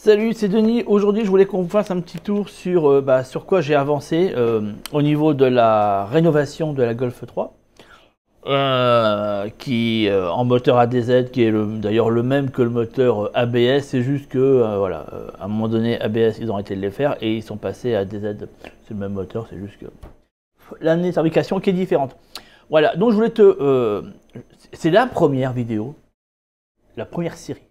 Salut, c'est Denis. Aujourd'hui, je voulais qu'on fasse un petit tour sur, sur quoi j'ai avancé au niveau de la rénovation de la Golf 3, qui en moteur ADZ, qui est d'ailleurs le même que le moteur ABS. C'est juste que, voilà, à un moment donné, ABS, ils ont arrêté de les faire et ils sont passés à ADZ. C'est le même moteur, c'est juste que l'année de fabrication qui est différente. Voilà, donc je voulais c'est la première vidéo, la première série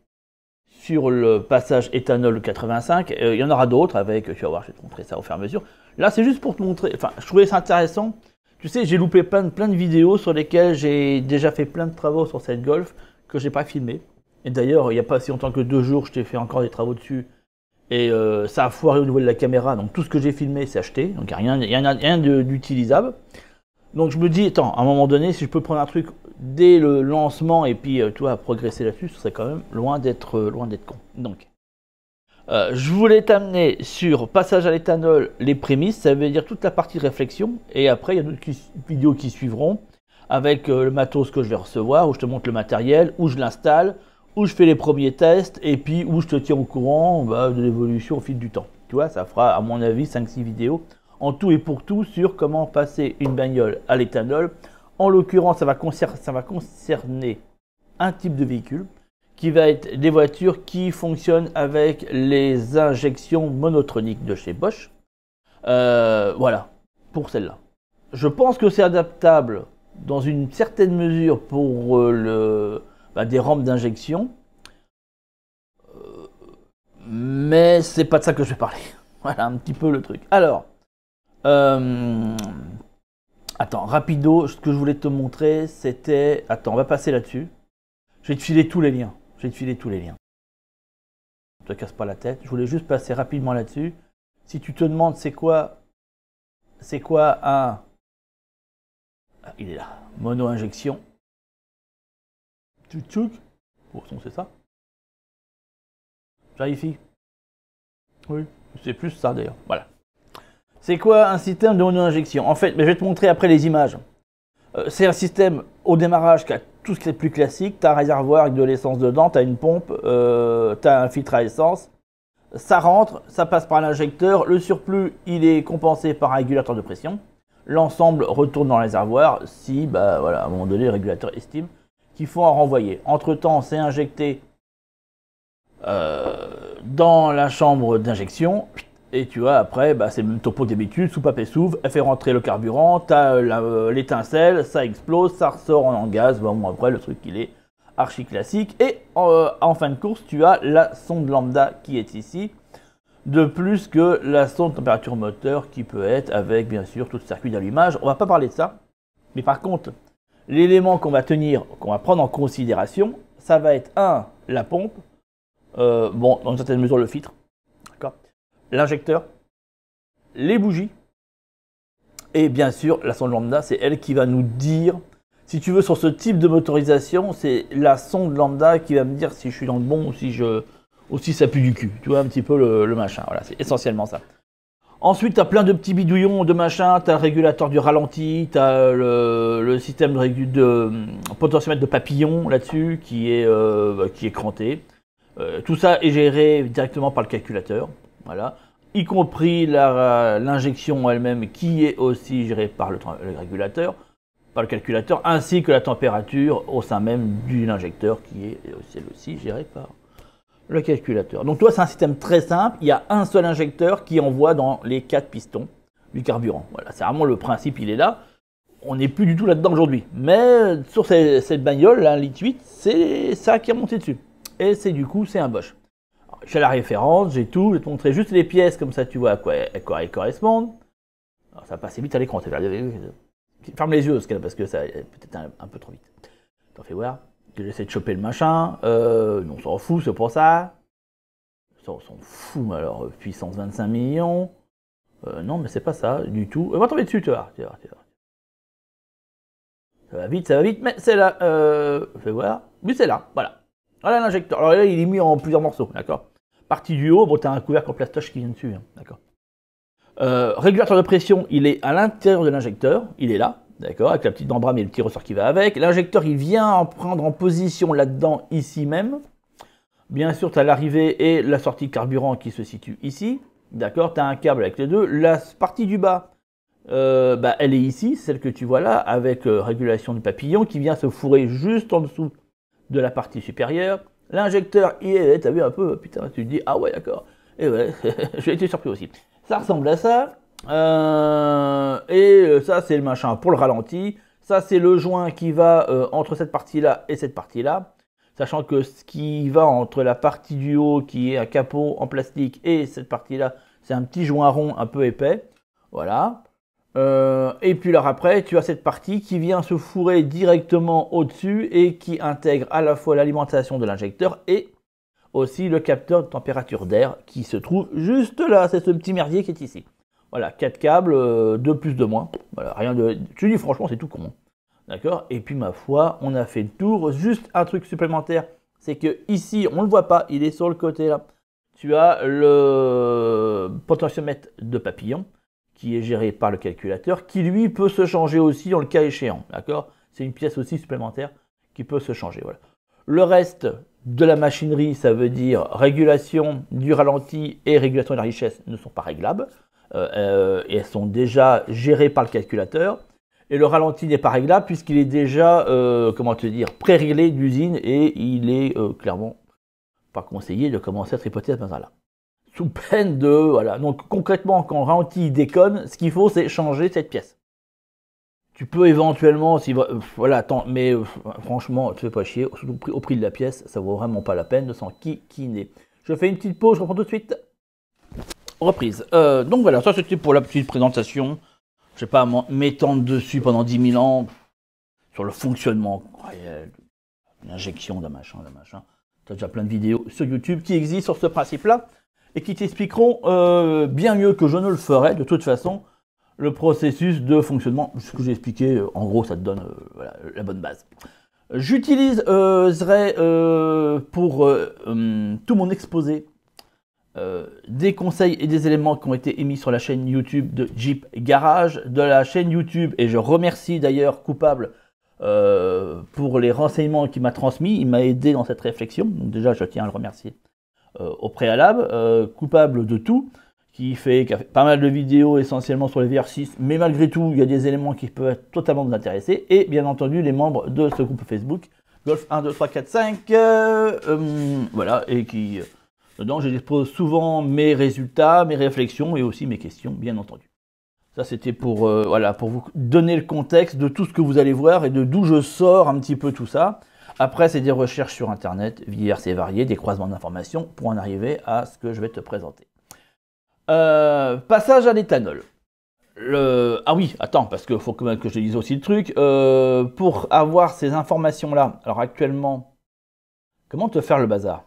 sur le passage éthanol 85. Il y en aura d'autres avec, tu vas voir, je vais te montrer ça au fur et à mesure. Là, c'est juste pour te montrer, enfin, je trouvais ça intéressant. Tu sais, j'ai loupé plein de vidéos sur lesquelles j'ai déjà fait plein de travaux sur cette Golf que j'ai pas filmé. Et d'ailleurs, il n'y a pas si longtemps que 2 jours, je t'ai fait encore des travaux dessus. Et ça a foiré au niveau de la caméra, donc tout ce que j'ai filmé, c'est acheté. Donc il n'y a rien d'utilisable. Donc je me dis, attends, à un moment donné, si je peux prendre un truc dès le lancement et puis, tu vois, progresser là-dessus, ce serait quand même loin d'être con. Donc, je voulais t'amener sur passage à l'éthanol, les prémices, ça veut dire toute la partie réflexion. Et après, il y a d'autres vidéos qui suivront avec le matos que je vais recevoir, où je te montre le matériel, où je l'installe, où je fais les premiers tests, et puis où je te tiens au courant de l'évolution au fil du temps. Tu vois, ça fera, à mon avis, 5-6 vidéos en tout et pour tout sur comment passer une bagnole à l'éthanol. En l'occurrence, ça va concerner un type de véhicule qui va être des voitures qui fonctionnent avec les injections monotroniques de chez Bosch. Voilà, pour celle-là. Je pense que c'est adaptable dans une certaine mesure pour des rampes d'injection. Mais c'est pas de ça que je vais parler. Voilà un petit peu le truc. Alors, attends, rapido, ce que je voulais te montrer, c'était... Attends, on va passer là-dessus. Je vais te filer tous les liens. Ne te casse pas la tête. Je voulais juste passer rapidement là-dessus. Si tu te demandes c'est quoi un... Ah, il est là. Mono-injection. Tchouk. Bon, c'est ça. Vérifie. Oui, c'est plus ça d'ailleurs. Voilà. C'est quoi un système de mono-injection? En fait, je vais te montrer après les images. C'est un système au démarrage qui a tout ce qui est plus classique. Tu as un réservoir avec de l'essence dedans, tu as une pompe, tu as un filtre à essence. Ça rentre, ça passe par l'injecteur. Le surplus, il est compensé par un régulateur de pression. L'ensemble retourne dans le réservoir si, voilà, à un moment donné, le régulateur estime qu'il faut en renvoyer. Entre-temps, c'est injecté dans la chambre d'injection. Et tu vois, après, c'est le même topo d'habitude, soupape et s'ouvre, elle fait rentrer le carburant, tu as l'étincelle, ça explose, ça ressort en gaz. Bon, après, le truc, il est archi classique. Et en fin de course, tu as la sonde lambda qui est ici, de plus que la sonde température moteur qui peut être avec, bien sûr, tout le circuit d'allumage. On va pas parler de ça. Mais par contre, l'élément qu'on va prendre en considération, ça va être la pompe, dans une certaine mesure, le filtre. L'injecteur, les bougies, et bien sûr la sonde lambda, c'est elle qui va nous dire, si tu veux, sur ce type de motorisation, c'est la sonde lambda qui va me dire si je suis dans le bon ou si ça pue du cul, tu vois, un petit peu le machin, voilà, c'est essentiellement ça. Ensuite, tu as plein de petits bidouillons de machin, tu as le régulateur du ralenti, tu as le système de potentiomètre de papillon là-dessus qui est cranté. Tout ça est géré directement par le calculateur. Voilà, y compris l'injection elle-même qui est aussi gérée par le régulateur, par le calculateur, ainsi que la température au sein même de l'injecteur qui est aussi gérée par le calculateur. Donc toi, c'est un système très simple, il y a un seul injecteur qui envoie dans les 4 pistons du carburant. Voilà, c'est vraiment le principe, il est là. On n'est plus du tout là-dedans aujourd'hui. Mais sur cette bagnole, la 1,8 litre, c'est ça qui est monté dessus. Et c'est un Bosch. J'ai la référence, j'ai tout, je vais te montrer juste les pièces, comme ça tu vois à quoi elles correspondent. Alors, ça va passer vite à l'écran, ferme les yeux parce que ça peut-être un peu trop vite. T'en fais voir, j'essaie de choper le machin, on s'en fout, c'est pour ça. Ça, on s'en fout, mais alors puissance 25 millions. Non, mais c'est pas ça du tout. On va tomber dessus, tu vas voir. Ça va vite, mais c'est là. Fais voir, oui c'est là, voilà. Voilà l'injecteur. Alors là, il est mis en plusieurs morceaux, d'accord. Partie du haut, bon, tu as un couvercle en plastoche qui vient dessus, hein, d'accord. Régulateur de pression, il est à l'intérieur de l'injecteur, il est là, d'accord, avec la petite membrane et le petit ressort qui va avec. L'injecteur, il vient en prendre en position là-dedans, ici même. Bien sûr, tu as l'arrivée et la sortie de carburant qui se situe ici. D'accord, tu as un câble avec les deux. La partie du bas, elle est ici, celle que tu vois là, avec régulation du papillon qui vient se fourrer juste en dessous de la partie supérieure. L'injecteur, il est, t'as vu un peu, putain, tu te dis, ah ouais, d'accord. Et ouais, j'ai été surpris aussi. Ça ressemble à ça. Ça, c'est le machin pour le ralenti. Ça, c'est le joint qui va entre cette partie-là et cette partie-là. Sachant que ce qui va entre la partie du haut, qui est un capot en plastique, et cette partie-là, c'est un petit joint rond un peu épais. Voilà. Et puis alors après, tu as cette partie qui vient se fourrer directement au-dessus et qui intègre à la fois l'alimentation de l'injecteur et aussi le capteur de température d'air qui se trouve juste là. C'est ce petit merdier qui est ici. Voilà, 4 câbles, 2 plus 2 moins. Voilà, rien de... Je dis franchement, c'est tout con. D'accord? Et puis ma foi, on a fait le tour. Juste un truc supplémentaire, c'est que ici, on ne le voit pas, il est sur le côté là. Tu as le potentiomètre de papillon qui est géré par le calculateur, qui lui peut se changer aussi dans le cas échéant. D'accord? C'est une pièce aussi supplémentaire qui peut se changer. Voilà. Le reste de la machinerie, ça veut dire régulation du ralenti et régulation de la richesse ne sont pas réglables. Et elles sont déjà gérées par le calculateur. Et le ralenti n'est pas réglable puisqu'il est déjà, comment te dire, pré-réglé d'usine et il est clairement pas conseillé de commencer à tripoter à ce moment-là. Sous peine de, voilà. Donc concrètement, quand le ralenti déconne, ce qu'il faut, c'est changer cette pièce. Tu peux éventuellement, si voilà, attends, mais franchement, tu fais pas chier, au prix de la pièce, ça vaut vraiment pas la peine de s'en kikiner. Je fais une petite pause, je reprends tout de suite. Reprise. Donc voilà, ça c'était pour la petite présentation. Je ne vais pas m'étendre dessus pendant 10 000 ans sur le fonctionnement réel, l'injection d'un machin, Tu as déjà plein de vidéos sur YouTube qui existent sur ce principe-là et qui t'expliqueront bien mieux que je ne le ferai, de toute façon, le processus de fonctionnement. Ce que j'ai expliqué, en gros, ça te donne voilà, la bonne base. J'utiliserai pour tout mon exposé des conseils et des éléments qui ont été émis sur la chaîne YouTube de Jeep Garage, de la chaîne YouTube, et je remercie d'ailleurs Coupable pour les renseignements qu'il m'a transmis. Il m'a aidé dans cette réflexion, donc déjà je tiens à le remercier au préalable. Coupable de tout, qui a fait pas mal de vidéos essentiellement sur les VR6, mais malgré tout il y a des éléments qui peuvent être totalement vous intéresser, et bien entendu les membres de ce groupe Facebook Golf 1, 2, 3, 4, 5 voilà, et qui dedans j'expose souvent mes résultats, mes réflexions et aussi mes questions, bien entendu. Ça c'était pour, voilà, pour vous donner le contexte de tout ce que vous allez voir et de d'où je sors un petit peu tout ça. Après c'est des recherches sur internet diverses et variées, des croisements d'informations pour en arriver à ce que je vais te présenter. Passage à l'éthanol. Ah oui, attends, parce qu'il faut quand même que je te dise aussi le truc. Pour avoir ces informations-là, alors actuellement, comment te faire le bazar?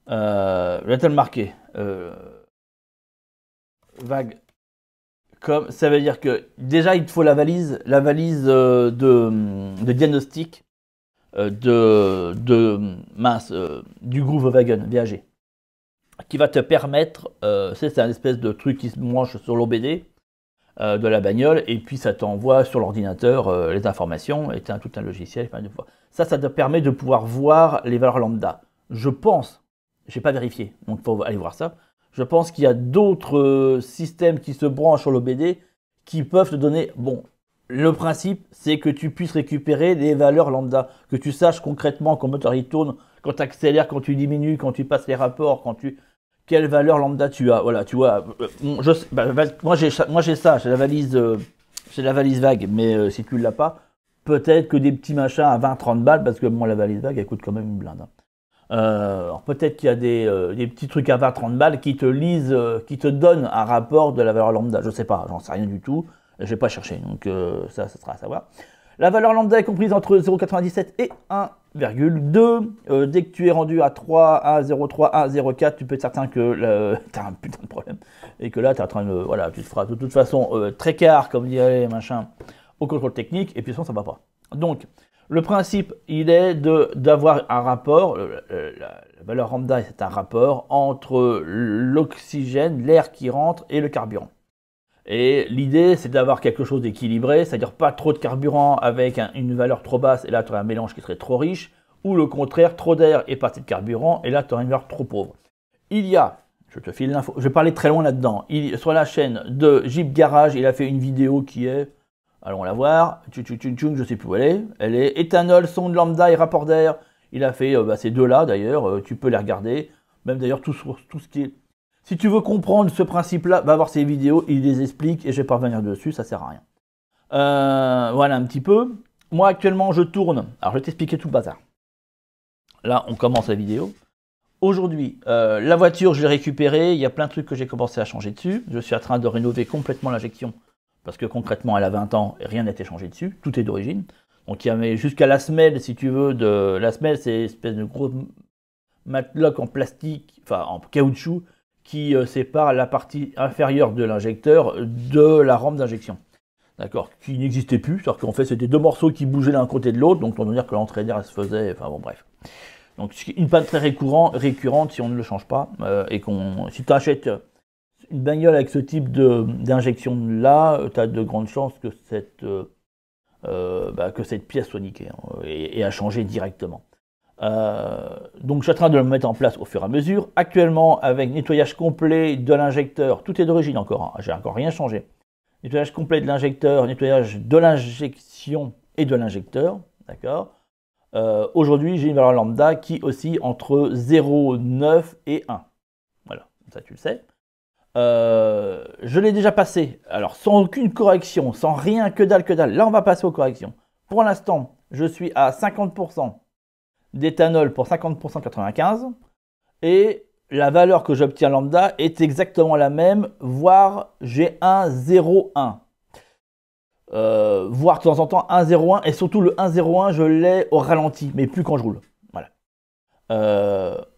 Je vais te le marquer. Vague. Comme, ça veut dire que déjà il te faut la valise de diagnostic du Groovewagen VAG, qui va te permettre, c'est un espèce de truc qui se branche sur l'OBD de la bagnole, et puis ça t'envoie sur l'ordinateur les informations, et tu as tout un logiciel. Ça te permet de pouvoir voir les valeurs lambda. Je pense, j'ai pas vérifié, donc il faut aller voir ça. Je pense qu'il y a d'autres systèmes qui se branchent sur l'OBD qui peuvent te donner... Bon, le principe, c'est que tu puisses récupérer les valeurs lambda, que tu saches concrètement quand le moteur il tourne, quand tu accélères, quand tu diminues, quand tu passes les rapports, quelle valeur lambda tu as. Voilà, tu vois. Moi j'ai ça, j'ai la valise vague, mais si tu ne l'as pas, peut-être que des petits machins à 20-30 balles, parce que moi la valise vague elle coûte quand même une blinde. Hein. Alors peut-être qu'il y a des petits trucs à 20-30 balles qui te lisent, qui te donnent un rapport de la valeur lambda. Je sais pas, j'en sais rien du tout. Je vais pas chercher, donc ça sera à savoir. La valeur lambda est comprise entre 0,97 et 1,2. Dès que tu es rendu à 3, 1,03, 1,04, tu peux être certain que tu as un putain de problème. Et que là, tu es en train de... Voilà, tu te feras de toute façon très car, comme dirait les machins, au contrôle technique, et puis sinon, ça va pas. Donc, le principe, il est d'avoir un rapport, la valeur lambda, c'est un rapport entre l'oxygène, l'air qui rentre, et le carburant. Et l'idée, c'est d'avoir quelque chose d'équilibré, c'est-à-dire pas trop de carburant avec une valeur trop basse, et là tu aurais un mélange qui serait trop riche, ou le contraire, trop d'air et pas assez de carburant, et là tu auras une valeur trop pauvre. Il y a, je te file l'info, je vais parler très loin là-dedans, sur la chaîne de Jeep Garage, il a fait une vidéo qui est, allons la voir, je ne sais plus où elle est éthanol, sonde lambda et rapport d'air, il a fait ces deux-là d'ailleurs, tu peux les regarder, même d'ailleurs tout ce qui est... Si tu veux comprendre ce principe-là, va voir ces vidéos, il les explique et je vais pas revenir dessus, ça sert à rien. Voilà un petit peu. Moi actuellement je tourne, alors je vais t'expliquer tout le bazar. Là on commence la vidéo. Aujourd'hui, la voiture je l'ai récupérée, il y a plein de trucs que j'ai commencé à changer dessus. Je suis en train de rénover complètement l'injection, parce que concrètement elle a 20 ans et rien n'a été changé dessus, tout est d'origine. Donc il y avait jusqu'à la semelle si tu veux, la semelle c'est une espèce de gros mateloc en plastique, enfin en caoutchouc, qui sépare la partie inférieure de l'injecteur de la rampe d'injection. D'accord, qui n'existait plus, c'est-à-dire qu'en fait c'était deux morceaux qui bougeaient l'un côté de l'autre, donc on veut dire que l'entrée d'air se faisait, enfin bon bref. Donc une panne très récurrente si on ne le change pas, et si tu achètes une bagnole avec ce type d'injection là, tu as de grandes chances que cette pièce soit niquée et à changer directement. Donc je suis en train de le mettre en place au fur et à mesure. Actuellement, avec nettoyage complet de l'injecteur, tout est d'origine encore, j'ai encore rien changé. Nettoyage complet de l'injecteur, nettoyage de l'injection et de l'injecteur, d'accord. Aujourd'hui, j'ai une valeur lambda qui oscille entre 0,9 et 1. Voilà, ça tu le sais. Je l'ai déjà passé, alors sans aucune correction, sans rien, que dalle. Là, on va passer aux corrections. Pour l'instant, je suis à 50% d'éthanol pour 50% 95 et la valeur que j'obtiens lambda est exactement la même, voire j'ai 1,01. Voire de temps en temps 1,01 et surtout le 1,01 je l'ai au ralenti, mais plus quand je roule. Voilà.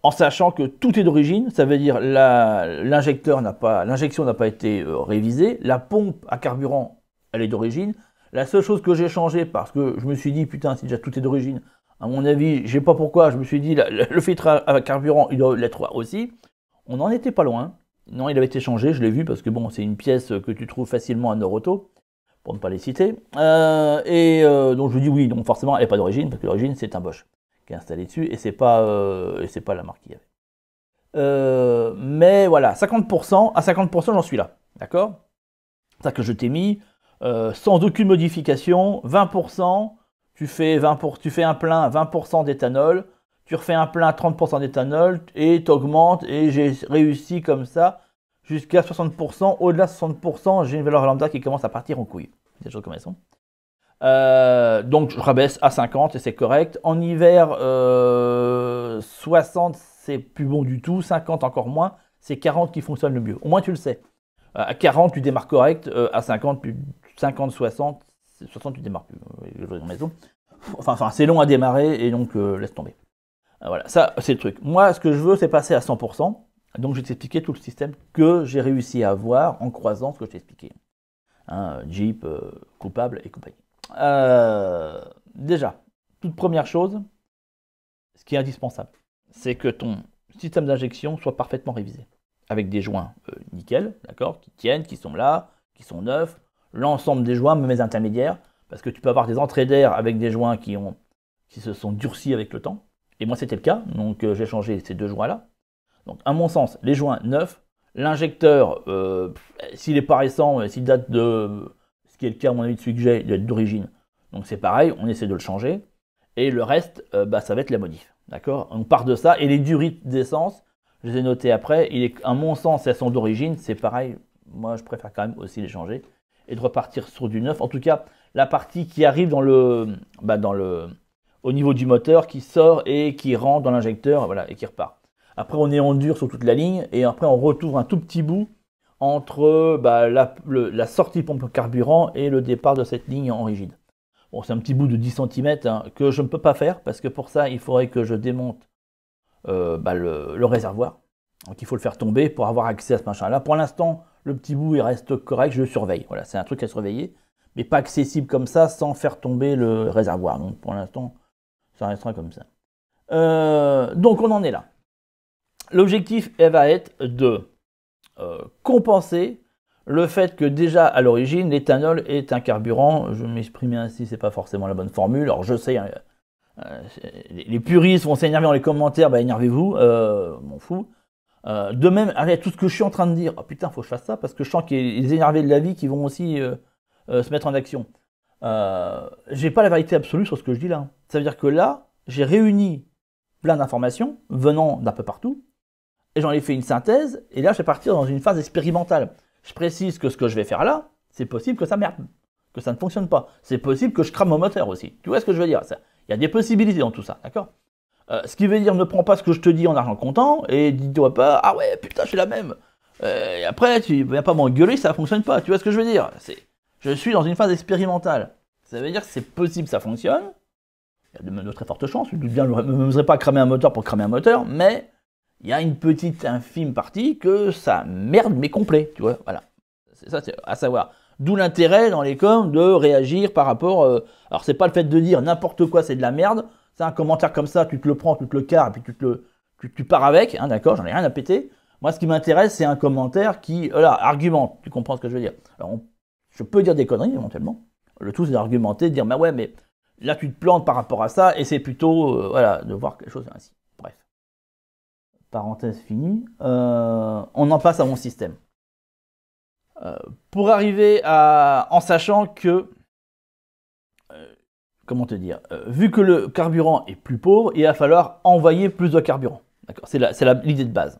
En sachant que tout est d'origine, ça veut dire l'injection n'a pas été révisée, la pompe à carburant elle est d'origine. La seule chose que j'ai changé parce que je me suis dit putain si déjà tout est d'origine, à mon avis, je sais pas pourquoi, je me suis dit le filtre à carburant il doit l'être aussi. On n'en était pas loin. Non, il avait été changé, je l'ai vu parce que bon, c'est une pièce que tu trouves facilement à Neuroauto, pour ne pas les citer. Donc je me dis oui, donc forcément elle n'est pas d'origine, parce que l'origine c'est un Bosch qui est installé dessus et c'est pas la marque qu'il y avait. Mais voilà, 50%, à 50% j'en suis là, d'accord? C'est ça que je t'ai mis, sans aucune modification, 20%. Tu fais un plein 20% d'éthanol, tu refais un plein 30% d'éthanol et tu augmentes et j'ai réussi comme ça jusqu'à 60%. Au-delà de 60%, j'ai une valeur lambda qui commence à partir en couille. Des choses comme elles sont. Donc je rabaisse à 50 et c'est correct. En hiver, 60 c'est plus bon du tout, 50 encore moins. C'est 40 qui fonctionne le mieux. Au moins tu le sais. À 40 tu démarres correct, à 50, 60 tu démarres plus. Enfin, c'est long à démarrer et donc laisse tomber. Voilà, ça c'est le truc. Moi, ce que je veux, c'est passer à 100%. Donc, je vais t'expliquer tout le système que j'ai réussi à avoir en croisant ce que je t'ai expliqué. Jeep, coupable et compagnie. Déjà, toute première chose, ce qui est indispensable, c'est que ton système d'injection soit parfaitement révisé. Avec des joints nickel, d'accord, qui tiennent, qui sont là, qui sont neufs. L'ensemble des joints, même les intermédiaires, parce que tu peux avoir des entrées d'air avec des joints qui se sont durcis avec le temps. Et moi, c'était le cas, donc j'ai changé ces deux joints-là. Donc, à mon sens, les joints neufs, l'injecteur, s'il est pas récent, s'il date de, ce qui est le cas à mon avis de celui que j'ai, il doit être d'origine. Donc c'est pareil, on essaie de le changer. Et le reste, ça va être la modif. D'accord? On part de ça. Et les durées d'essence, je les ai notées après. À mon sens, elles sont d'origine, c'est pareil. Moi, je préfère quand même aussi les changer et de repartir sur du neuf. En tout cas, la partie qui arrive au niveau du moteur, qui sort et qui rentre dans l'injecteur, voilà, et qui repart. Après, on est en dur sur toute la ligne et après, on retrouve un tout petit bout entre la sortie pompe carburant et le départ de cette ligne en rigide. Bon, c'est un petit bout de 10 cm que je ne peux pas faire parce que pour ça, il faudrait que je démonte le réservoir. Donc, il faut le faire tomber pour avoir accès à ce machin-là. Pour l'instant, le petit bout, il reste correct, je le surveille. Voilà, c'est un truc à surveiller, mais pas accessible comme ça sans faire tomber le réservoir. Donc, pour l'instant, ça restera comme ça. Donc, on en est là. L'objectif, elle va être de compenser le fait que déjà à l'origine l'éthanol est un carburant, je m'exprimais ainsi, c'est pas forcément la bonne formule, alors je sais, Les puristes vont s'énerver dans les commentaires, bah énervez-vous, m'en fous. De même, avec tout ce que je suis en train de dire, oh putain, faut que je fasse ça, parce que je sens qu'il y a les énervés de la vie qui vont aussi se mettre en action. J'ai pas la vérité absolue sur ce que je dis là. Ça veut dire que là, j'ai réuni plein d'informations venant d'un peu partout, et j'en ai fait une synthèse, et là, je vais partir dans une phase expérimentale. Je précise que ce que je vais faire là, c'est possible que ça merde, que ça ne fonctionne pas. C'est possible que je crame mon moteur aussi. Tu vois ce que je veux dire? Il y a des possibilités dans tout ça, d'accord? Ce qui veut dire, ne prends pas ce que je te dis en argent comptant, et dis-toi pas, ah ouais, putain, je suis la même. Et après, tu viens pas m'engueuler, ça fonctionne pas. Tu vois ce que je veux dire? Je suis dans une phase expérimentale. Ça veut dire que c'est possible, ça fonctionne. Il y a de très fortes chances. Je ne m'oserais pas cramer un moteur pour cramer un moteur, mais il y a une petite infime partie que ça merde, mais complet. Tu vois, voilà. C'est ça, c'est à savoir. D'où l'intérêt dans les coms de réagir par rapport. Alors, c'est pas le fait de dire n'importe quoi, c'est de la merde. C'est un commentaire comme ça, tu te le prends, tu te le carres, et puis tu pars avec, hein, d'accord, j'en ai rien à péter. Moi, ce qui m'intéresse, c'est un commentaire qui, argumente, tu comprends ce que je veux dire. Alors, je peux dire des conneries, éventuellement. Le tout, c'est d'argumenter, de dire, bah ouais, mais là, tu te plantes par rapport à ça, et c'est plutôt, voilà, de voir quelque chose ainsi. Bref. Parenthèse finie. On en passe à mon système. Pour arriver en sachant que, comment te dire, vu que le carburant est plus pauvre, il va falloir envoyer plus de carburant. D'accord, c'est l'idée de base.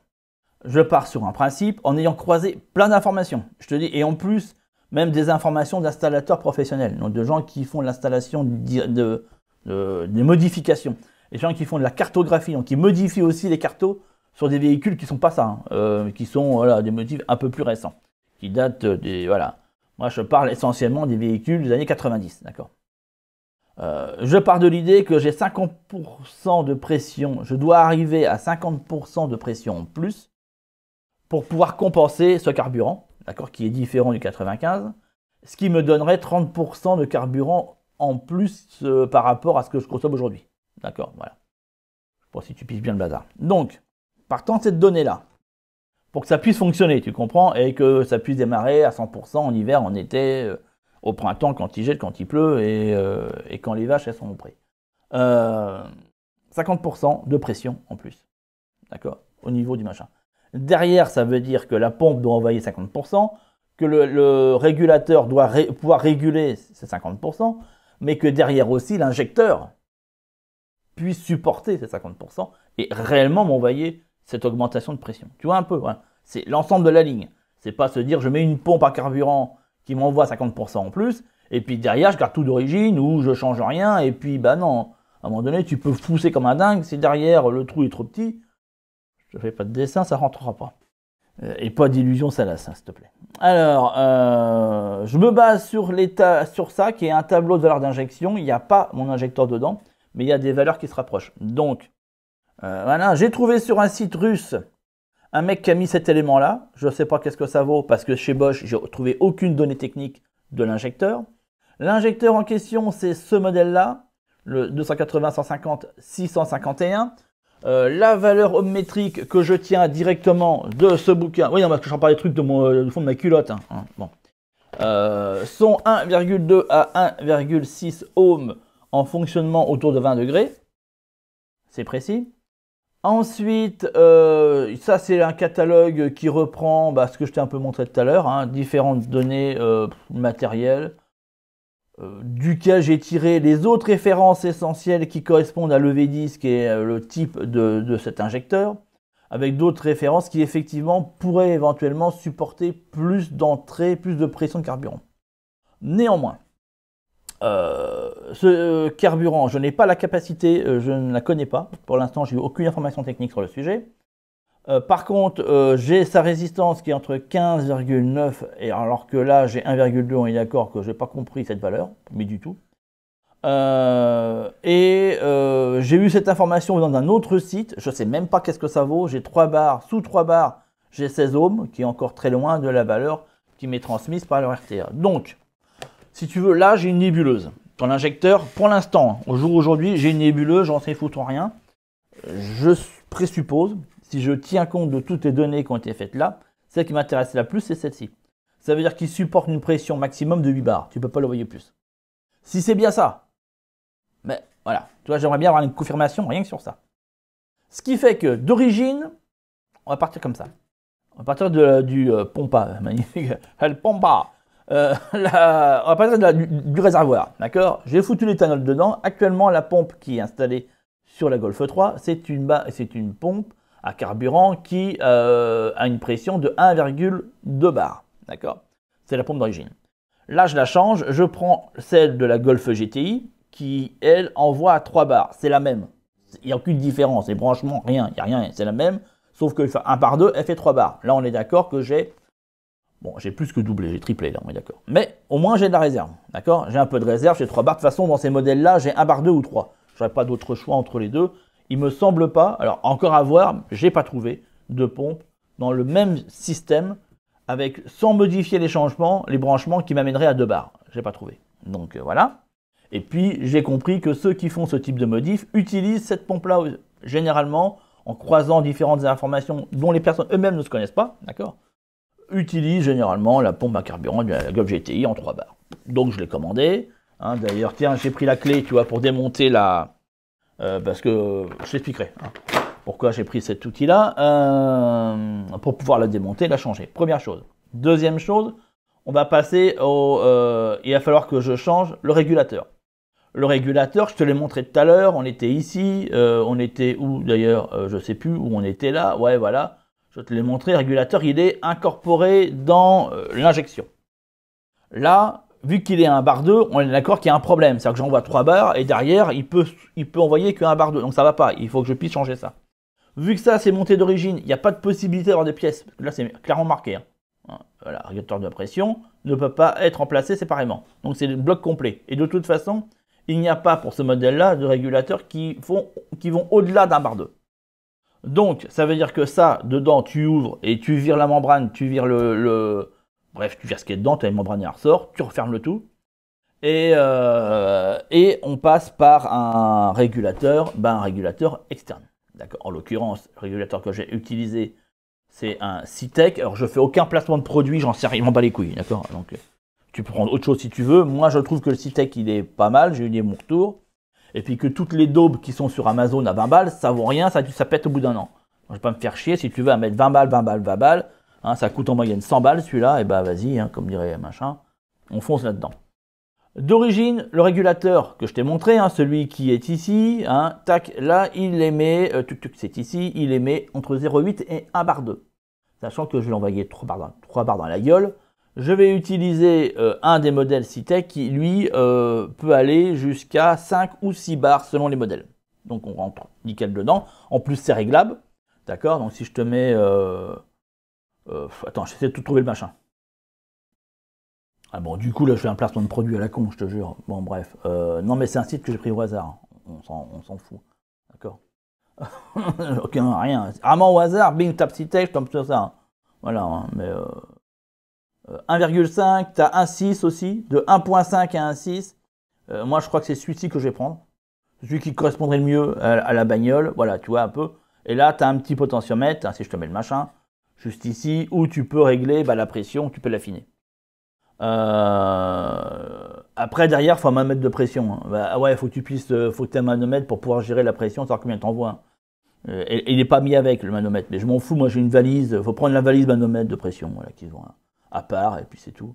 Je pars sur un principe en ayant croisé plein d'informations. Je te dis, et en plus, même des informations d'installateurs professionnels, donc de gens qui font l'installation des modifications, des gens qui font de la cartographie, donc qui modifient aussi les cartos sur des véhicules qui sont pas ça, qui sont voilà, des motifs un peu plus récents, qui datent des voilà. Moi, je parle essentiellement des véhicules des années 90, d'accord. Je pars de l'idée que j'ai 50% de pression, je dois arriver à 50% de pression en plus pour pouvoir compenser ce carburant, d'accord, qui est différent du 95, ce qui me donnerait 30% de carburant en plus par rapport à ce que je consomme aujourd'hui. D'accord, voilà. Je sais pas si tu piges bien le bazar. Donc, partant de cette donnée-là, pour que ça puisse fonctionner, tu comprends, et que ça puisse démarrer à 100% en hiver, en été, au printemps, quand il gèle, quand il pleut, et quand les vaches, elles sont au pré. 50% de pression en plus. D'accord, au niveau du machin. Derrière, ça veut dire que la pompe doit envoyer 50%, que le régulateur doit pouvoir réguler ces 50%, mais que derrière aussi, l'injecteur puisse supporter ces 50% et réellement m'envoyer cette augmentation de pression. Tu vois un peu, hein, c'est l'ensemble de la ligne. C'est pas se dire, je mets une pompe à carburant qui m'envoie 50% en plus, et puis derrière, je garde tout d'origine, ou je change rien, et puis, bah non, à un moment donné, tu peux pousser comme un dingue, si derrière, le trou est trop petit, je fais pas de dessin, ça rentrera pas. Et pas d'illusion salace, hein, s'il te plaît. Alors, je me base sur ça, qui est un tableau de valeur d'injection. Il n'y a pas mon injecteur dedans, mais il y a des valeurs qui se rapprochent. Donc, voilà, j'ai trouvé sur un site russe un mec qui a mis cet élément-là. Je ne sais pas qu'est-ce que ça vaut, parce que chez Bosch, j'ai trouvé aucune donnée technique de l'injecteur. L'injecteur en question, c'est ce modèle-là, le 280-150-651. La valeur ohmmétrique que je tiens directement de ce bouquin, oui, non, parce que j'en parle des trucs du fond de ma culotte, hein, bon. Sont 1,2 à 1,6 ohms en fonctionnement autour de 20 degrés. C'est précis. Ensuite, ça c'est un catalogue qui reprend ce que je t'ai un peu montré tout à l'heure, hein, différentes données matérielles, duquel j'ai tiré les autres références essentielles qui correspondent à l'EV10, qui est le type de cet injecteur, avec d'autres références qui effectivement pourraient éventuellement supporter plus d'entrée, plus de pression de carburant. Néanmoins, ce carburant, je n'ai pas la capacité, je ne la connais pas, pour l'instant j'ai eu aucune information technique sur le sujet. Par contre, j'ai sa résistance qui est entre 15,9 et alors que là j'ai 1,2, on est d'accord que je n'ai pas compris cette valeur, mais du tout. J'ai eu cette information dans un autre site, je ne sais même pas qu'est-ce que ça vaut, j'ai 3 barres, sous 3 barres, j'ai 16 ohms, qui est encore très loin de la valeur qui m'est transmise par le RTA. Donc, si tu veux, là j'ai une nébuleuse. Dans l'injecteur, pour l'instant, au jour d'aujourd'hui, j'ai une nébuleuse, j'en sais foutre rien. Je présuppose, si je tiens compte de toutes les données qui ont été faites là, celle qui m'intéresse la plus, c'est celle-ci. Ça veut dire qu'il supporte une pression maximum de 8 bars. Tu ne peux pas l'envoyer plus. Si c'est bien ça, mais Voilà. Tu vois, j'aimerais bien avoir une confirmation rien que sur ça. Ce qui fait que d'origine, on va partir comme ça. On va partir du pompa, magnifique. Elle pompa. On va partir du réservoir, d'accord? J'ai foutu l'éthanol dedans. Actuellement, la pompe qui est installée sur la Golf 3, c'est une pompe à carburant qui a une pression de 1,2 bar, d'accord? C'est la pompe d'origine. Là, je la change, je prends celle de la Golf GTI qui, elle, envoie à 3 bars. C'est la même. Il n'y a aucune différence. Les branchements, rien. Il n'y a rien. C'est la même. Sauf que 1 par 2, elle fait 3 bars. Là, on est d'accord que j'ai... Bon, j'ai plus que doublé. J'ai triplé, là, on est d'accord. Mais au moins, j'ai de la réserve. D'accord? J'ai un peu de réserve. J'ai 3 bars. De toute façon, dans ces modèles-là, j'ai 1 bar 2 ou 3. Je n'aurai pas d'autre choix entre les deux. Il me semble pas... Alors, encore à voir, j'ai pas trouvé de pompe dans le même système avec, sans modifier les changements, les branchements qui m'amèneraient à 2 bars. J'ai pas trouvé. Donc, voilà. Et puis, j'ai compris que ceux qui font ce type de modif utilisent cette pompe-là généralement en croisant différentes informations dont les personnes eux-mêmes ne se connaissent pas, d'accord, utilisent généralement la pompe à carburant de la Golf GTI en 3 bars. Donc, je l'ai commandé. Hein, d'ailleurs, tiens, j'ai pris la clé, tu vois, pour démonter la... parce que je t'expliquerai pourquoi j'ai pris cet outil-là, pour pouvoir la démonter, la changer. Première chose. Deuxième chose, on va passer au... il va falloir que je change le régulateur. Le régulateur, je te l'ai montré tout à l'heure, on était ici, on était où d'ailleurs, je sais plus, où on était là, ouais voilà, je te l'ai montré, le régulateur il est incorporé dans l'injection. Là, vu qu'il est à 1 bar 2, on est d'accord qu'il y a un problème, c'est-à-dire que j'envoie 3 bars et derrière il peut envoyer que 1 bar 2, donc ça va pas, il faut que je puisse changer ça. Vu que ça c'est monté d'origine, il n'y a pas de possibilité d'avoir des pièces, parce que là c'est clairement marqué. Hein. Voilà, le régulateur de pression ne peut pas être remplacé séparément, donc c'est le bloc complet, et de toute façon, il n'y a pas pour ce modèle-là de régulateurs qui vont au-delà d'un bar 2. Donc, ça veut dire que ça, dedans, tu ouvres et tu vires la membrane, tu vires bref, tu vires ce qui est dedans, tu as une membrane et un ressort, tu refermes le tout. Et on passe par un régulateur externe. D'accord. En l'occurrence, le régulateur que j'ai utilisé, c'est un Citec. Alors, je fais aucun placement de produit, j'en sais rien, je m'en bats les couilles, d'accord. Donc, tu peux prendre autre chose si tu veux. Moi, je trouve que le Citec, il est pas mal. J'ai eu mon retour. Et puis que toutes les daubes qui sont sur Amazon à 20 balles, ça vaut rien. Ça pète au bout d'un an. Je vais pas me faire chier. Si tu veux à mettre 20 balles, 20 balles, 20 balles, hein, ça coûte en moyenne 100 balles celui-là. Et bah vas-y, hein, comme dirait machin, on fonce là-dedans. D'origine, le régulateur que je t'ai montré, hein, celui qui est ici, hein, tac, là, il émet, c'est ici, il émet entre 0,8 et 1 bar 2. Sachant que je vais l'envoyer 3 bars dans la gueule. Je vais utiliser un des modèles Citec qui, lui, peut aller jusqu'à 5 ou 6 bars selon les modèles. Donc, on rentre nickel dedans. En plus, c'est réglable. D'accord? Donc, si je te mets... attends, j'essaie de tout trouver le machin. Ah bon, du coup, là, je fais un placement de produit à la con, je te jure. Bon, bref. Non, mais c'est un site que j'ai pris au hasard. On s'en fout. D'accord? Aucun, rien. Vraiment au hasard, bing, tap Citec, je tombe sur ça. Voilà, hein, mais... 1,5, tu as 1,6 aussi, de 1,5 à 1,6. Moi, je crois que c'est celui-ci que je vais prendre. Celui qui correspondrait le mieux à la bagnole. Voilà, tu vois un peu. Et là, tu as un petit potentiomètre, hein, si je te mets le machin, juste ici, où tu peux régler la pression, tu peux l'affiner. Après, derrière, il faut un manomètre de pression. Hein. Bah, ouais, faut que tu aies un manomètre pour pouvoir gérer la pression, savoir combien t'envoies. Et il n'est pas mis avec le manomètre, mais je m'en fous, moi j'ai une valise, il faut prendre la valise manomètre de pression, voilà, qu'ils ont à part, et puis c'est tout.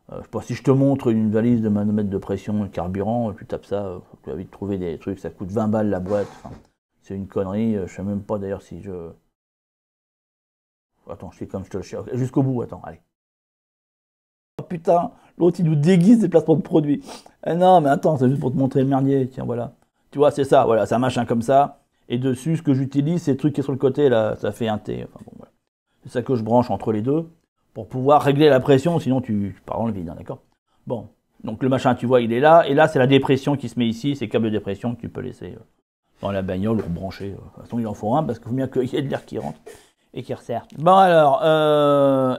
Je sais pas, si je te montre une valise de manomètre de pression carburant, tu tapes ça, tu vas vite trouver des trucs, ça coûte 20 balles la boîte, enfin, c'est une connerie, je sais même pas d'ailleurs si je... Attends, je fais comme je te le cherche, jusqu'au bout, attends, allez. Oh putain, l'autre il nous déguise des placements de produits. Non, mais attends, c'est juste pour te montrer le merdier, tiens, voilà. Tu vois, c'est ça, voilà, c'est un machin comme ça. Et dessus, ce que j'utilise, c'est le truc qui est sur le côté, là, ça fait un T. Enfin, bon, voilà. C'est ça que je branche entre les deux, pour pouvoir régler la pression, sinon tu pars dans le vide, hein, d'accord? Bon, donc le machin, tu vois, il est là, et là, c'est la dépression qui se met ici, c'est câble de dépression que tu peux laisser dans la bagnole ou rebrancher. De toute façon, il en faut un, parce qu'il faut bien qu'il y ait de l'air qui rentre et qui resserre. Bon, alors,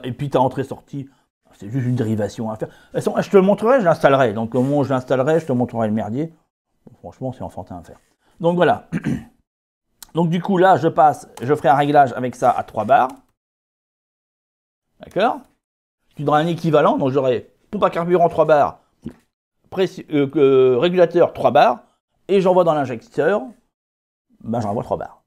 et puis ta entrée-sortie, c'est juste une dérivation à faire. De toute façon, je te le montrerai, je l'installerai. Donc, au moment où je l'installerai, je te montrerai le merdier. Bon, franchement, c'est enfantin à faire. Donc, voilà. Donc du coup, là, je ferai un réglage avec ça à 3 bars. D'accord? Tu donneras un équivalent, donc j'aurai pompe à carburant 3 bars, régulateur 3 bars, et j'envoie dans l'injecteur, ben j'envoie 3 bars.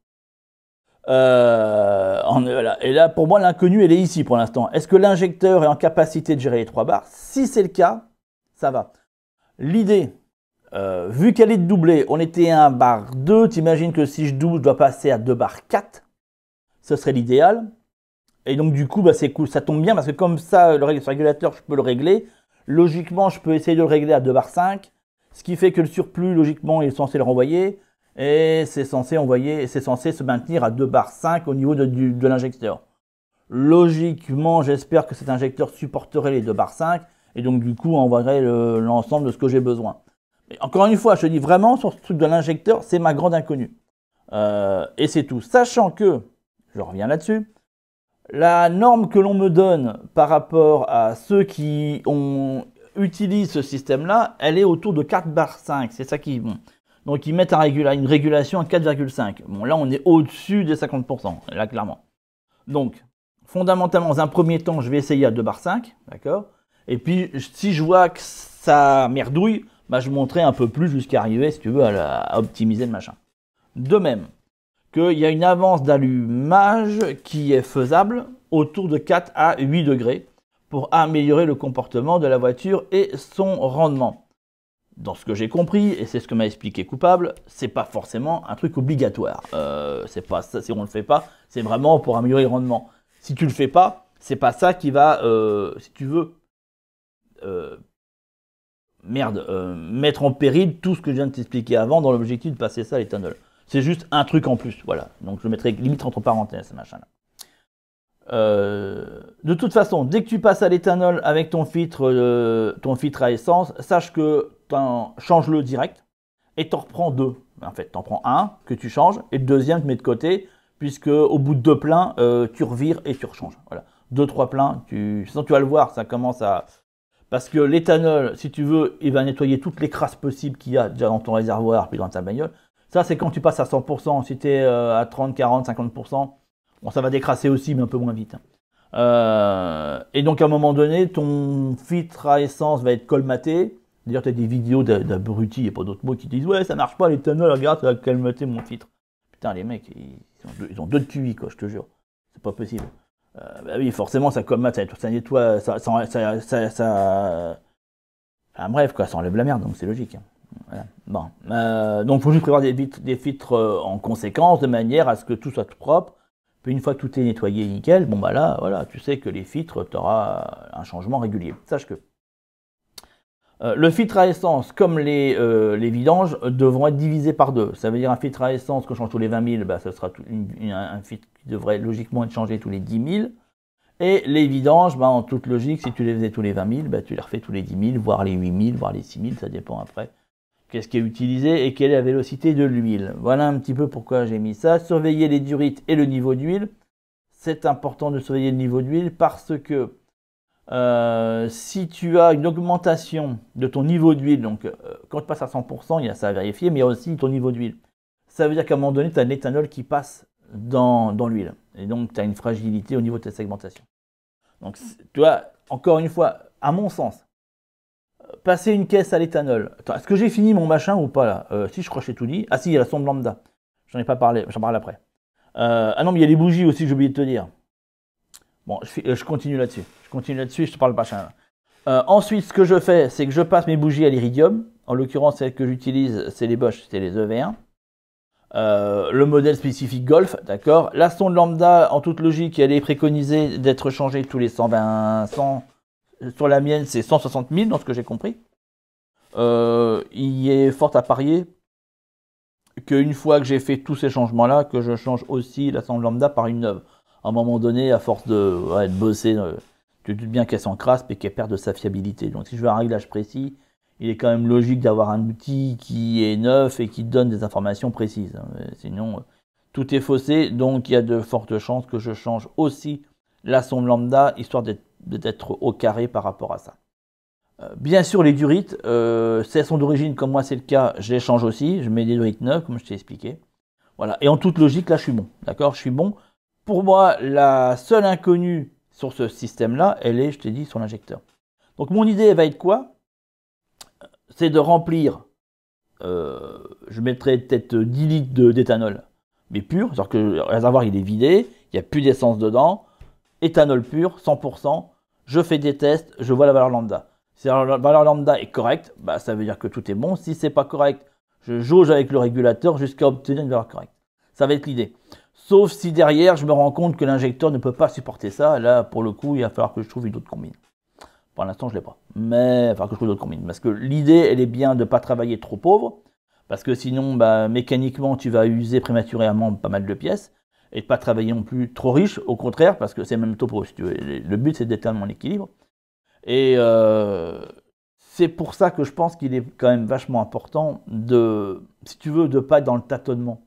Voilà. Et là, pour moi, l'inconnu, elle est ici pour l'instant. Est-ce que l'injecteur est en capacité de gérer les 3 bars? Si c'est le cas, ça va. L'idée, vu qu'elle est doublée, on était à 1 bar 2, t'imagines que si je double, je dois passer à 2 bar 4. Ce serait l'idéal. Et donc du coup, bah, c'est cool, ça tombe bien parce que comme ça, le régulateur, je peux le régler. Logiquement, je peux essayer de le régler à 2 bar 5. Ce qui fait que le surplus, logiquement, il est censé le renvoyer. Et c'est censé se maintenir à 2 bar 5 au niveau de l'injecteur. Logiquement, j'espère que cet injecteur supporterait les 2 bar 5. Et donc du coup, envoierait l'ensemble de ce que j'ai besoin. Mais encore une fois, je te dis vraiment, sur ce truc de l'injecteur, c'est ma grande inconnue. Et c'est tout. Sachant que, je reviens là-dessus, la norme que l'on me donne par rapport à ceux qui utilisent ce système-là, elle est autour de 4 bar 5. C'est ça qui est bon. Donc ils mettent une régulation à 4,5. Bon, là, on est au-dessus des 50%, là, clairement. Donc, fondamentalement, dans un premier temps, je vais essayer à 2 bar 5, d'accord? Et puis, si je vois que ça merdouille, bah, je monterai un peu plus jusqu'à arriver, si tu veux, à optimiser le machin. De même, qu'il y a une avance d'allumage qui est faisable autour de 4 à 8 degrés pour améliorer le comportement de la voiture et son rendement. Dans ce que j'ai compris, et c'est ce que m'a expliqué Coupable, c'est pas forcément un truc obligatoire. C'est pas ça, si on le fait pas, c'est vraiment pour améliorer le rendement. Si tu le fais pas, c'est pas ça qui va, si tu veux, mettre en péril tout ce que je viens de t'expliquer avant dans l'objectif de passer ça à l'éthanol. C'est juste un truc en plus, voilà. Donc je le mettrai limite entre parenthèses, ce machin-là. De toute façon, dès que tu passes à l'éthanol avec ton filtre à essence, sache que change-le direct et t'en reprends 2. En fait, t'en prends un que tu changes et le deuxième tu mets de côté, puisque au bout de 2 pleins, tu revires et tu rechanges. Voilà. 2-3 pleins, sinon tu vas le voir, ça commence à... Parce que l'éthanol, si tu veux, il va nettoyer toutes les crasses possibles qu'il y a déjà dans ton réservoir puis dans ta bagnole. Ça, c'est quand tu passes à 100%. Si tu es à 30, 40, 50%, bon, ça va décrasser aussi, mais un peu moins vite. Et donc, à un moment donné, ton filtre à essence va être colmaté. D'ailleurs, tu as des vidéos d'abrutis, il n'y a pas d'autres mots, qui disent « Ouais, ça marche pas, l'éthanol, regarde, ça va colmater mon filtre. » Putain, les mecs, ils ont 2 de QI, quoi, je te jure. C'est pas possible. Bah oui, forcément, ça colmate, ça nettoie, ça enfin, bref, quoi, ça enlève la merde, donc c'est logique. Voilà. Bon. Donc, il faut juste prévoir des filtres en conséquence, de manière à ce que tout soit tout propre. Puis, une fois que tout est nettoyé nickel, bon, bah là, voilà, tu sais que les filtres, tu auras un changement régulier. Sache que le filtre à essence, comme les vidanges, devront être divisés par 2. Ça veut dire un filtre à essence que je change tous les 20 000, bah, ce sera un filtre qui devrait logiquement être changé tous les 10 000. Et les vidanges, bah, en toute logique, si tu les faisais tous les 20 000, bah, tu les refais tous les 10 000, voire les 8 000, voire les 6 000, ça dépend après. Qu'est-ce qui est utilisé et quelle est la vélocité de l'huile. Voilà un petit peu pourquoi j'ai mis ça. Surveiller les durites et le niveau d'huile. C'est important de surveiller le niveau d'huile parce que si tu as une augmentation de ton niveau d'huile, donc quand tu passes à 100%, il y a ça à vérifier, mais il y a aussi ton niveau d'huile. Ça veut dire qu'à un moment donné, tu as de l'éthanol qui passe dans l'huile. Et donc, tu as une fragilité au niveau de ta segmentation. Donc, tu vois, encore une fois, à mon sens, passer une caisse à l'éthanol. Est-ce que j'ai fini mon machin ou pas là Si, je crois que j'ai tout dit. Ah si, il y a la sonde lambda. J'en ai pas parlé, j'en parle après. Ah non, mais il y a les bougies aussi, j'ai oublié de te dire. Bon, je continue là-dessus. Je te parle pas machin. Ensuite, ce que je fais, c'est que je passe mes bougies à l'iridium. En l'occurrence, celles que j'utilise, c'est les Bosch, c'est les EV1. Le modèle spécifique Golf, d'accord. La sonde lambda, en toute logique, elle est préconisée d'être changée tous les 120, 100. Sur la mienne, c'est 160 000, dans ce que j'ai compris. Il est fort à parier qu'une fois que j'ai fait tous ces changements-là, que je change aussi la sonde lambda par une neuve. À un moment donné, à force de bosser, tu te doutes bien qu'elle s'encraspe et qu'elle perd de sa fiabilité. Donc si je veux un réglage précis, il est quand même logique d'avoir un outil qui est neuf et qui donne des informations précises. Sinon, tout est faussé, donc il y a de fortes chances que je change aussi la sonde lambda, histoire d'être au carré par rapport à ça. Bien sûr, les durites, si elles sont d'origine, comme moi c'est le cas, je les change aussi. Je mets des durites neuves, comme je t'ai expliqué. Voilà. Et en toute logique, là, je suis bon. D'accord, je suis bon. Pour moi, la seule inconnue sur ce système-là, elle est, je t'ai dit, sur l'injecteur. Donc, mon idée va être quoi? C'est de remplir je mettrais peut-être 10 litres d'éthanol, mais pur, c'est-à-dire que le réservoir il est vidé, il n'y a plus d'essence dedans, éthanol pur, 100%, je fais des tests, je vois la valeur lambda. Si la valeur lambda est correcte, bah, ça veut dire que tout est bon. Si c'est pas correct, je jauge avec le régulateur jusqu'à obtenir une valeur correcte. Ça va être l'idée. Sauf si derrière, je me rends compte que l'injecteur ne peut pas supporter ça. Là, pour le coup, il va falloir que je trouve une autre combine. Pour l'instant, je ne l'ai pas. Mais il va falloir que je trouve une autre combine. Parce que l'idée, elle est bien de ne pas travailler trop pauvre. Parce que sinon, bah, mécaniquement, tu vas user prématurément pas mal de pièces. Et de ne pas travailler non plus trop riche. Au contraire, parce que c'est même topo, si tu veux. Le but, c'est de déterminer mon équilibre. Et c'est pour ça que je pense qu'il est quand même vachement important de, si tu veux, de ne pas être dans le tâtonnement.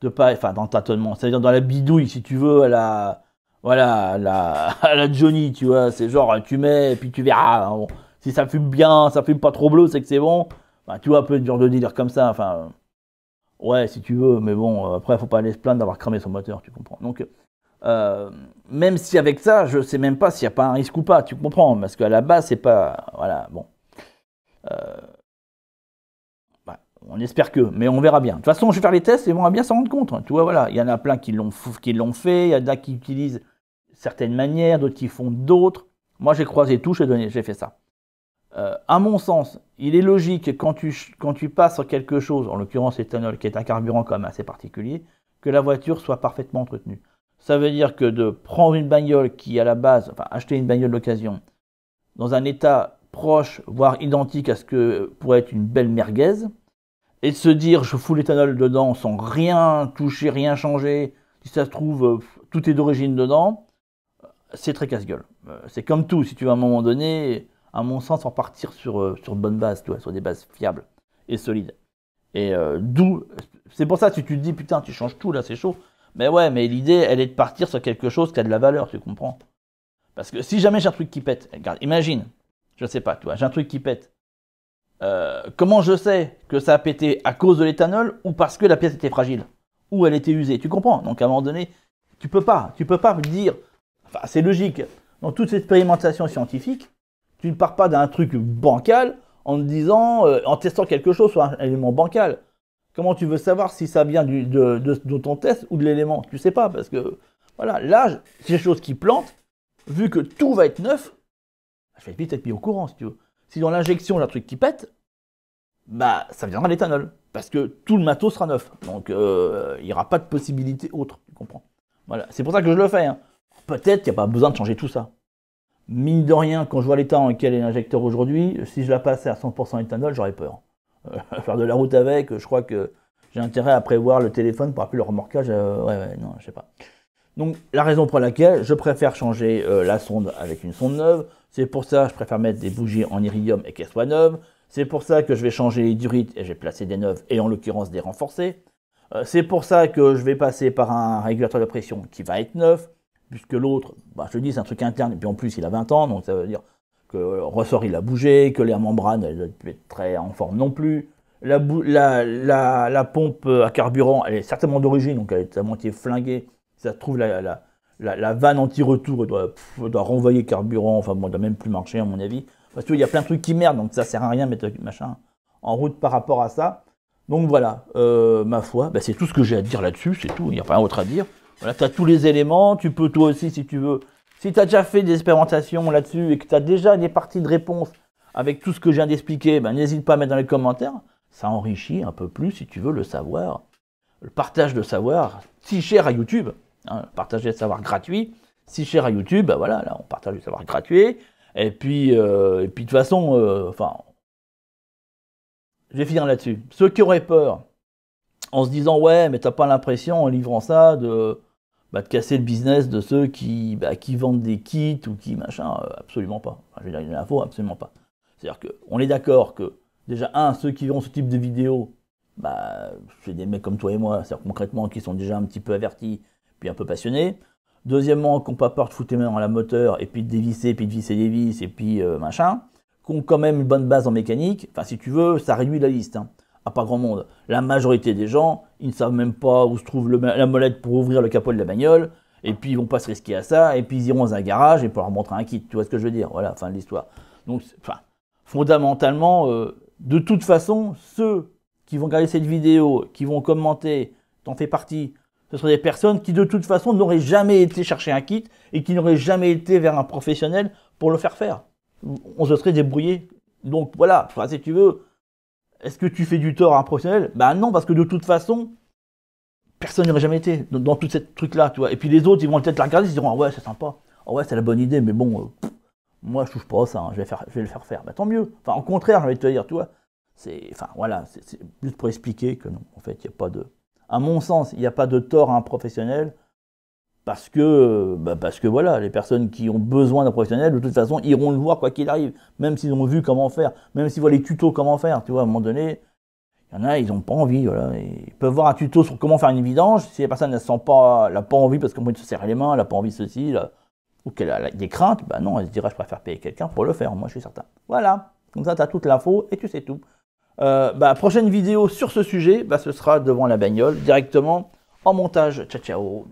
Enfin, dans le tâtonnement, c'est-à-dire dans la bidouille, si tu veux, à la Johnny, tu vois, c'est genre, tu mets, et puis tu verras, bon, si ça fume bien, ça fume pas trop bleu, c'est que c'est bon, bah, tu vois, un peu dur de dire comme ça, enfin, ouais, si tu veux, mais bon, après, faut pas aller se plaindre d'avoir cramé son moteur, tu comprends. Donc, même si avec ça, je sais même pas s'il n'y a pas un risque ou pas, tu comprends, parce qu'à la base, c'est pas, voilà, bon. On espère que, mais on verra bien. De toute façon, je vais faire les tests et on va bien s'en rendre compte. Tu vois, voilà, il y en a plein qui l'ont fait, il y en a qui utilisent certaines manières, d'autres qui font d'autres. Moi, j'ai croisé tout, j'ai fait ça. À mon sens, il est logique que quand tu passes sur quelque chose, en l'occurrence l'éthanol, qui est un carburant quand même assez particulier, que la voiture soit parfaitement entretenue. Ça veut dire que de prendre une bagnole qui, à la base, enfin, acheter une bagnole d'occasion, dans un état proche, voire identique à ce que pourrait être une belle merguez, et de se dire je fous l'éthanol dedans sans rien toucher, rien changer, si ça se trouve tout est d'origine dedans, c'est très casse-gueule. C'est comme tout, si tu veux à un moment donné, à mon sens, repartir sur de bonnes bases, tu vois, sur des bases fiables et solides. Et c'est pour ça que tu te dis putain tu changes tout là, c'est chaud. Mais ouais, mais l'idée elle est de partir sur quelque chose qui a de la valeur, tu comprends. Parce que si jamais j'ai un truc qui pète, regarde, imagine, je sais pas, tu vois, j'ai un truc qui pète. Comment je sais que ça a pété à cause de l'éthanol ou parce que la pièce était fragile ou elle était usée, tu comprends? Donc à un moment donné, tu peux pas me dire, enfin c'est logique, dans toute cette expérimentation scientifique, tu ne pars pas d'un truc bancal en te disant, en testant quelque chose sur un élément bancal. Comment tu veux savoir si ça vient de ton test ou de l'élément? Tu sais pas, parce que voilà, là, c'est des choses qui plantent, vu que tout va être neuf, je vais vite être mis au courant si tu veux. Si dans l'injection, il y a un truc qui pète, bah ça viendra de l'éthanol. Parce que tout le matos sera neuf. Donc il n'y aura pas de possibilité autre, tu comprends. Voilà, c'est pour ça que je le fais. Hein. Peut-être qu'il n'y a pas besoin de changer tout ça. Mine de rien, quand je vois l'état dans lequel est l'injecteur aujourd'hui, si je la passais à 100% éthanol, j'aurais peur. Faire de la route avec, je crois que j'ai intérêt à prévoir le téléphone pour appeler le remorquage. Ouais, non, je sais pas. Donc la raison pour laquelle je préfère changer la sonde avec une sonde neuve, c'est pour ça que je préfère mettre des bougies en iridium et qu'elles soient neuves, c'est pour ça que je vais changer les durites et je vais placer des neuves et en l'occurrence des renforcées, c'est pour ça que je vais passer par un régulateur de pression qui va être neuf, puisque l'autre, bah, je te dis c'est un truc interne et puis en plus il a 20 ans, donc ça veut dire que le ressort il a bougé, que la membrane elle doit être très en forme non plus, la pompe à carburant elle est certainement d'origine, donc elle est à moitié flinguée. Si ça se trouve, la vanne anti-retour doit renvoyer carburant, enfin bon, elle doit même plus marcher à mon avis. Parce qu'il y a plein de trucs qui merdent, donc ça sert à rien de mettre machin en route par rapport à ça. Donc voilà, ma foi, bah, c'est tout ce que j'ai à dire là-dessus, c'est tout, il n'y a pas rien d'autre à dire. Voilà, tu as tous les éléments, tu peux toi aussi si tu veux. Si tu as déjà fait des expérimentations là-dessus et que tu as déjà des parties de réponse avec tout ce que je viens d'expliquer, bah, n'hésite pas à mettre dans les commentaires. Ça enrichit un peu plus, si tu veux, le savoir. Le partage de savoir, si cher à YouTube. Hein, partager le savoir gratuit, si cher à YouTube, bah voilà, là on partage le savoir gratuit, et puis de toute façon, enfin, je vais finir là-dessus. Ceux qui auraient peur, en se disant ouais, mais t'as pas l'impression en livrant ça de casser le business de ceux qui vendent des kits ou qui machin, absolument pas. Enfin, je vais dire une info, absolument pas. C'est-à-dire qu'on est d'accord que déjà ceux qui vendent ce type de vidéos, c'est des mecs comme toi et moi, c'est-à-dire concrètement qui sont déjà un petit peu avertis puis un peu passionnés. Deuxièmement, qui n'ont pas peur de foutre les mains dans la moteur, et puis de dévisser, puis de visser des vis, et puis machin, qui ont quand même une bonne base en mécanique. Enfin, si tu veux, ça réduit la liste, hein, à pas grand monde. La majorité des gens, ils ne savent même pas où se trouve la molette pour ouvrir le capot de la bagnole, et puis ils vont pas se risquer à ça, et puis ils iront dans un garage, et pour leur montrer un kit, tu vois ce que je veux dire. Voilà, fin de l'histoire. Donc, fondamentalement, de toute façon, ceux qui vont regarder cette vidéo, qui vont commenter, t'en fais partie, ce sont des personnes qui de toute façon n'auraient jamais été chercher un kit et qui n'auraient jamais été vers un professionnel pour le faire. On se serait débrouillé. Donc voilà, enfin, si tu veux, est-ce que tu fais du tort à un professionnel? Ben non, parce que de toute façon, personne n'aurait jamais été dans tout ce truc-là, tu vois. Et puis les autres, ils vont peut-être la regarder, ils se diront, ah ouais, c'est sympa, ah ouais, c'est la bonne idée, mais bon, moi je touche pas à ça, hein, je vais le faire faire. Ben tant mieux. Enfin, au contraire, je vais te dire, tu vois, enfin voilà, c'est juste pour expliquer que non, en fait, il n'y a pas de, à mon sens, il n'y a pas de tort à un professionnel, parce que voilà, les personnes qui ont besoin d'un professionnel, de toute façon, iront le voir quoi qu'il arrive, même s'ils ont vu comment faire, même s'ils voient les tutos comment faire, tu vois, à un moment donné. Il y en a, ils n'ont pas envie, voilà. Ils peuvent voir un tuto sur comment faire une vidange. Si la personne n'a pas envie parce qu'elle se serre les mains, elle n'a pas envie de ceci, là, ou qu'elle a des craintes, bah non, elle se dira je préfère payer quelqu'un pour le faire, moi je suis certain. Voilà, comme ça tu as toute l'info et tu sais tout. Prochaine vidéo sur ce sujet, ce sera devant la bagnole, directement en montage. Ciao ciao.